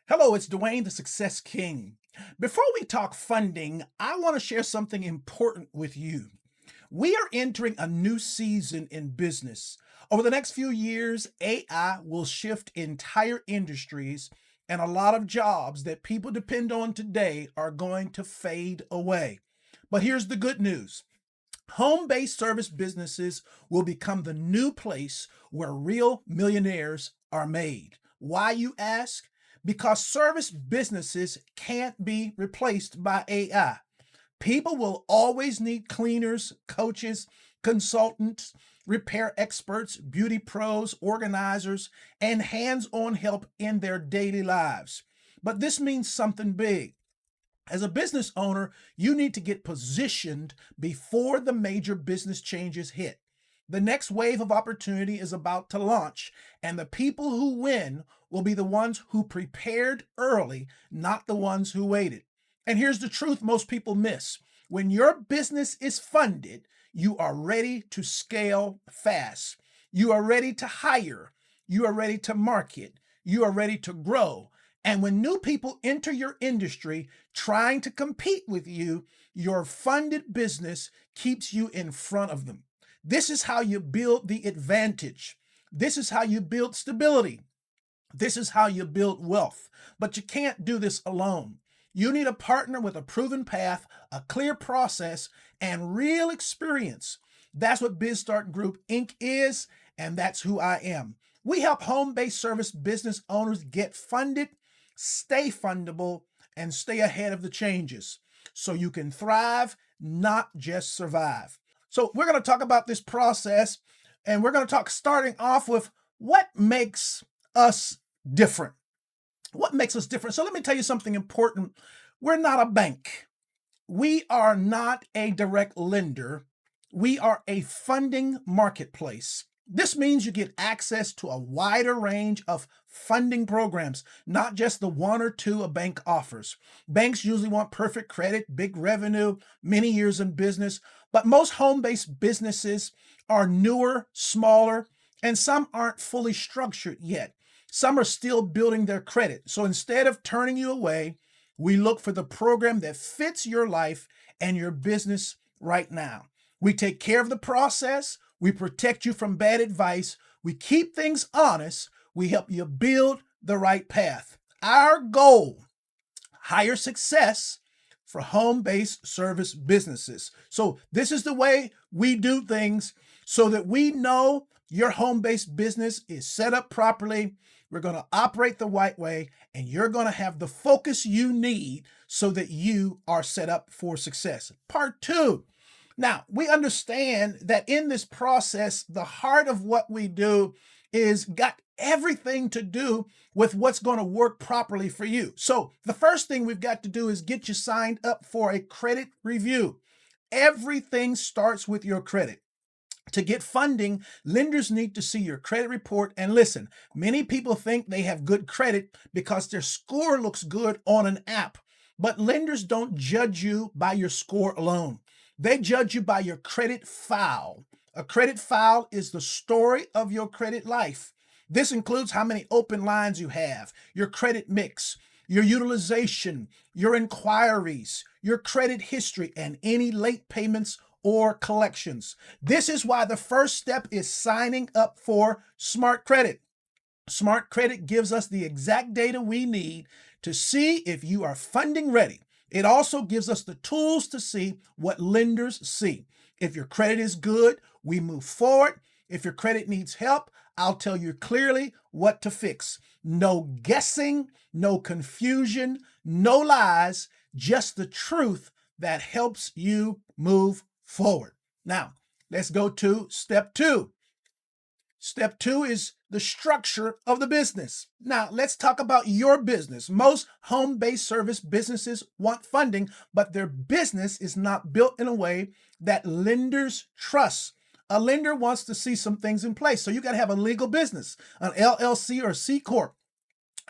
Hello, it's Dwayne, the Success King. Before we talk funding, I want to share something important with you. We are entering a new season in business. Over the next few years, AI will shift entire industries, and a lot of jobs that people depend on today are going to fade away. But here's the good news. Home-based service businesses will become the new place where real millionaires are made. Why, you ask? Because service businesses can't be replaced by AI. People will always need cleaners, coaches, consultants, repair experts, beauty pros, organizers, and hands on help in their daily lives. But this means something big. As a business owner, you need to get positioned before the major business changes hit. The next wave of opportunity is about to launch, and the people who win will be the ones who prepared early, not the ones who waited. And here's the truth most people miss. When your business is funded, you are ready to scale fast. You are ready to hire. You are ready to market. You are ready to grow. And when new people enter your industry trying to compete with you, your funded business keeps you in front of them. This is how you build the advantage. This is how you build stability. This is how you build wealth. But you can't do this alone. You need a partner with a proven path, a clear process, and real experience. That's what BizStart Group Inc. is, and that's who I am. We help home-based service business owners get funded, stay fundable, and stay ahead of the changes so you can thrive, not just survive. So we're going to talk about this process, and we're going to talk starting off with what makes us different. What makes us different? So let me tell you something important. We're not a bank. We are not a direct lender. We are a funding marketplace. This means you get access to a wider range of funding programs, not just the one or two a bank offers. Banks usually want perfect credit, big revenue, many years in business, but most home-based businesses are newer, smaller, and some aren't fully structured yet. Some are still building their credit. So instead of turning you away, we look for the program that fits your life and your business right now. We take care of the process. We protect you from bad advice. We keep things honest. We help you build the right path. Our goal, higher success for home-based service businesses. So this is the way we do things so that we know your home-based business is set up properly. We're going to operate the right way, and you're going to have the focus you need so that you are set up for success. Part two. Now, we understand that in this process, the heart of what we do is got everything to do with what's going to work properly for you. So the first thing we've got to do is get you signed up for a credit review. Everything starts with your credit. To get funding, lenders need to see your credit report. And listen, many people think they have good credit because their score looks good on an app. But lenders don't judge you by your score alone. They judge you by your credit file. A credit file is the story of your credit life. This includes how many open lines you have, your credit mix, your utilization, your inquiries, your credit history, and any late payments or collections. This is why the first step is signing up for Smart Credit. Smart Credit gives us the exact data we need to see if you are funding ready. It also gives us the tools to see what lenders see. If your credit is good, we move forward. If your credit needs help, I'll tell you clearly what to fix. No guessing, no confusion, no lies, just the truth that helps you move forward. Now, let's go to step two. Step two is the structure of the business. Now, let's talk about your business. Most home-based service businesses want funding, but their business is not built in a way that lenders trust. A lender wants to see some things in place. So you got to have a legal business, an LLC or C Corp.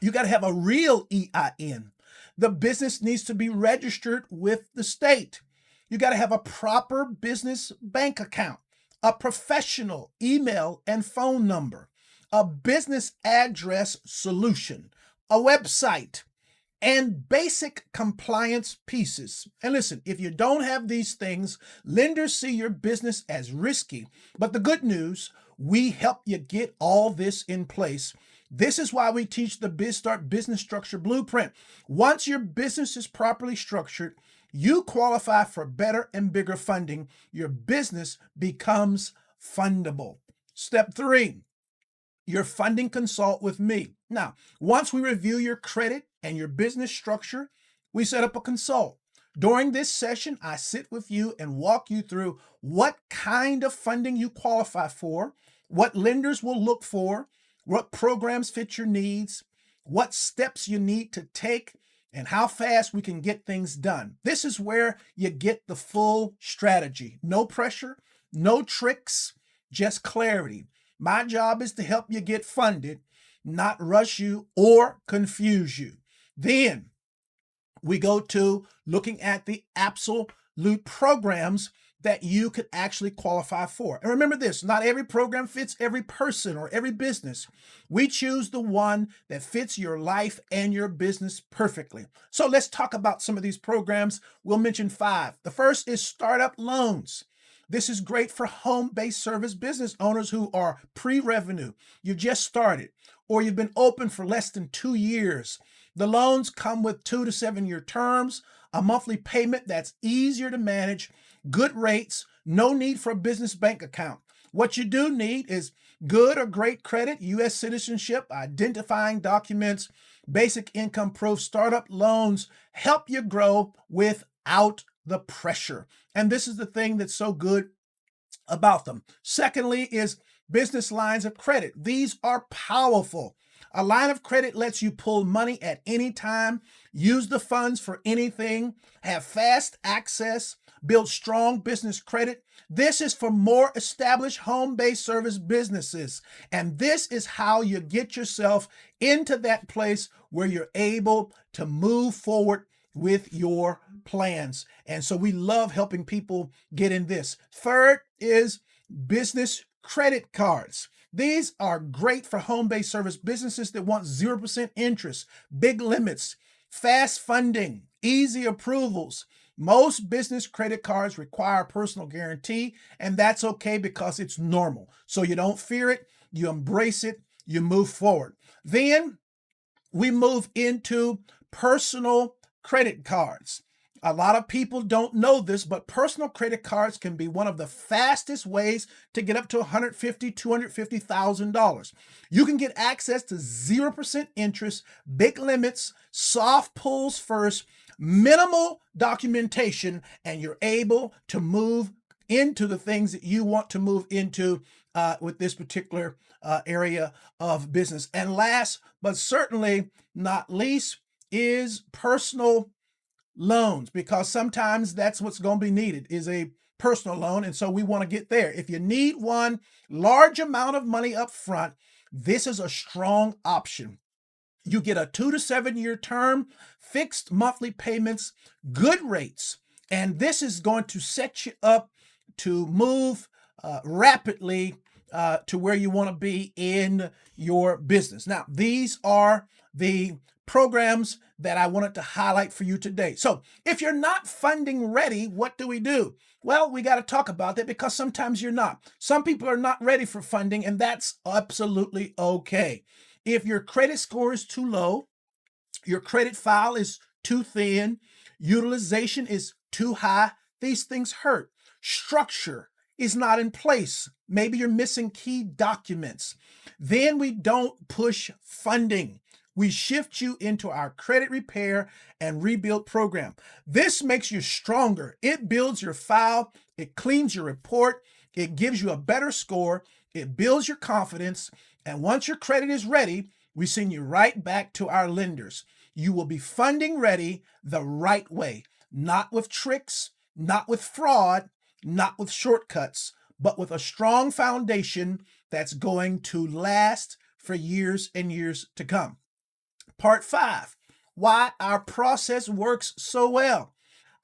You got to have a real EIN. The business needs to be registered with the state. You got to have a proper business bank account, a professional email and phone number, a business address solution, a website, and basic compliance pieces. And listen, if you don't have these things, lenders see your business as risky. But the good news, we help you get all this in place. This is why we teach the BizStart Business Structure Blueprint. Once your business is properly structured, you qualify for better and bigger funding. Your business becomes fundable. Step 3, your funding consult with me. Now, once we review your credit and your business structure, we set up a consult. During this session, I sit with you and walk you through what kind of funding you qualify for, what lenders will look for, what programs fit your needs, what steps you need to take, and how fast we can get things done. This is where you get the full strategy. No pressure, no tricks, just clarity. My job is to help you get funded, not rush you or confuse you. Then we go to looking at the absolute programs that you could actually qualify for. And remember this, not every program fits every person or every business. We choose the one that fits your life and your business perfectly. So let's talk about some of these programs. We'll mention 5. The first is startup loans. This is great for home-based service business owners who are pre-revenue. You just started, or you've been open for less than 2 years. The loans come with 2 to 7 year terms, a monthly payment that's easier to manage, good rates, no need for a business bank account. What you do need is good or great credit, U.S. citizenship, identifying documents, basic income proof. Startup loans help you grow without the pressure. And this is the thing that's so good about them. Secondly is business lines of credit. These are powerful. A line of credit lets you pull money at any time, use the funds for anything, have fast access, build strong business credit. This is for more established home-based service businesses. And this is how you get yourself into that place where you're able to move forward with your plans. And so we love helping people get in this. Third is business credit cards. These are great for home-based service businesses that want 0% interest, big limits, fast funding, easy approvals. Most business credit cards require a personal guarantee, and that's okay because it's normal. So you don't fear it, you embrace it, you move forward. Then we move into personal credit cards. A lot of people don't know this, but personal credit cards can be one of the fastest ways to get up to $150,000, $250,000. You can get access to 0% interest, big limits, soft pulls first, minimal documentation, and you're able to move into the things that you want to move into with this particular area of business. And last, but certainly not least, is personal loans, because sometimes that's what's going to be needed is a personal loan. And so we want to get there. If you need one large amount of money up front, this is a strong option. You get a 2 to 7 year term, fixed monthly payments, good rates. And this is going to set you up to move rapidly to where you want to be in your business. Now, these are the programs that I wanted to highlight for you today. So if you're not funding ready, what do we do? Well, we got to talk about that because sometimes you're not. Some people are not ready for funding, and that's absolutely okay. If your credit score is too low, your credit file is too thin, utilization is too high, these things hurt. Structure is not in place. Maybe you're missing key documents. Then we don't push funding. We shift you into our credit repair and rebuild program. This makes you stronger. It builds your file. It cleans your report. It gives you a better score. It builds your confidence. And once your credit is ready, we send you right back to our lenders. You will be funding ready the right way, not with tricks, not with fraud, not with shortcuts, but with a strong foundation that's going to last for years and years to come. Part 5, why our process works so well.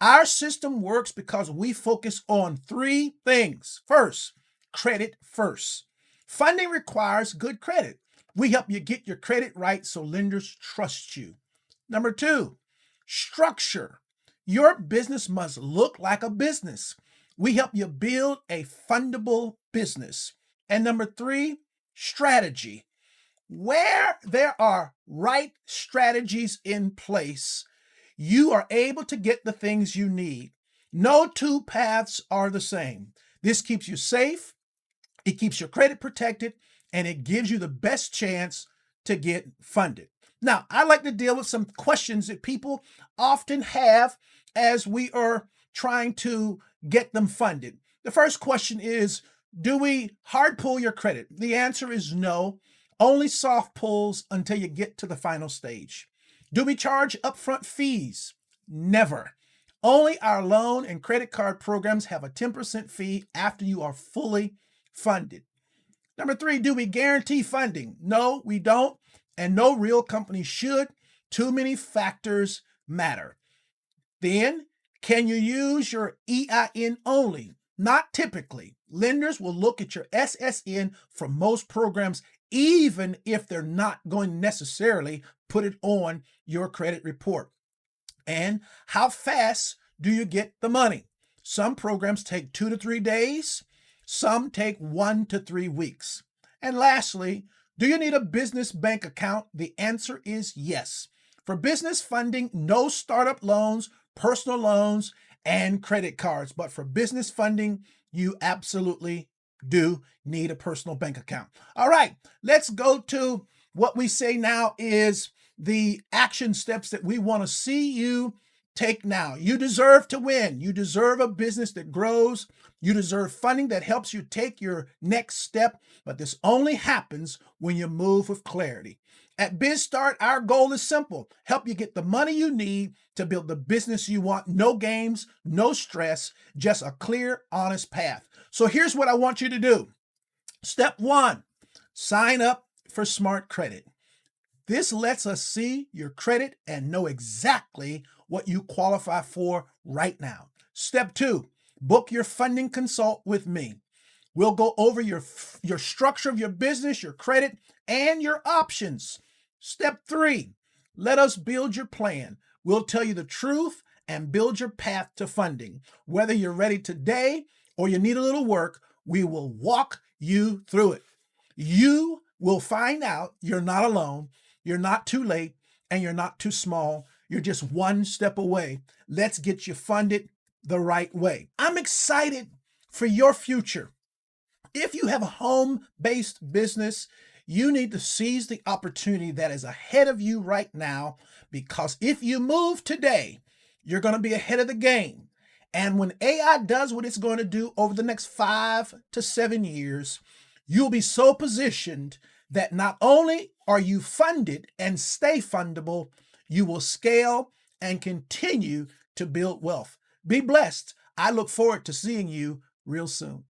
Our system works because we focus on 3 things. First, credit first. Funding requires good credit. We help you get your credit right so lenders trust you. Number two, structure. Your business must look like a business. We help you build a fundable business. And number three, strategy. Where there are right strategies in place, you are able to get the things you need. No two paths are the same. This keeps you safe, it keeps your credit protected, and it gives you the best chance to get funded. Now, I like to deal with some questions that people often have as we are trying to get them funded. The first question is, do we hard pull your credit? The answer is no. Only soft pulls until you get to the final stage. Do we charge upfront fees? Never. Only our loan and credit card programs have a 10% fee after you are fully funded. Number three, do we guarantee funding? No, we don't, and no real company should. Too many factors matter. Then, can you use your EIN only? Not typically. Lenders will look at your SSN for most programs, even if they're not going to necessarily put it on your credit report. And how fast do you get the money? Some programs take 2 to 3 days. Some take 1 to 3 weeks. And lastly, do you need a business bank account? The answer is yes. For business funding, no startup loans, personal loans, and credit cards. But for business funding, you absolutely do need a personal bank account. All right, let's go to what we say now is the action steps that we want to see you take now. You deserve to win. You deserve a business that grows. You deserve funding that helps you take your next step, but this only happens when you move with clarity. At BizStart, our goal is simple. Help you get the money you need to build the business you want. No games, no stress, just a clear, honest path. So here's what I want you to do. Step one, sign up for Smart Credit. This lets us see your credit and know exactly what you qualify for right now. Step two, book your funding consult with me. We'll go over your structure of your business, your credit, and your options. Step three, let us build your plan. We'll tell you the truth and build your path to funding. Whether you're ready today or you need a little work, we will walk you through it. You will find out you're not alone, you're not too late, and you're not too small. You're just one step away. Let's get you funded the right way. I'm excited for your future. If you have a home-based business, you need to seize the opportunity that is ahead of you right now, because if you move today, you're going to be ahead of the game. And when AI does what it's going to do over the next 5 to 7 years, you'll be so positioned that not only are you funded and stay fundable, you will scale and continue to build wealth. Be blessed. I look forward to seeing you real soon.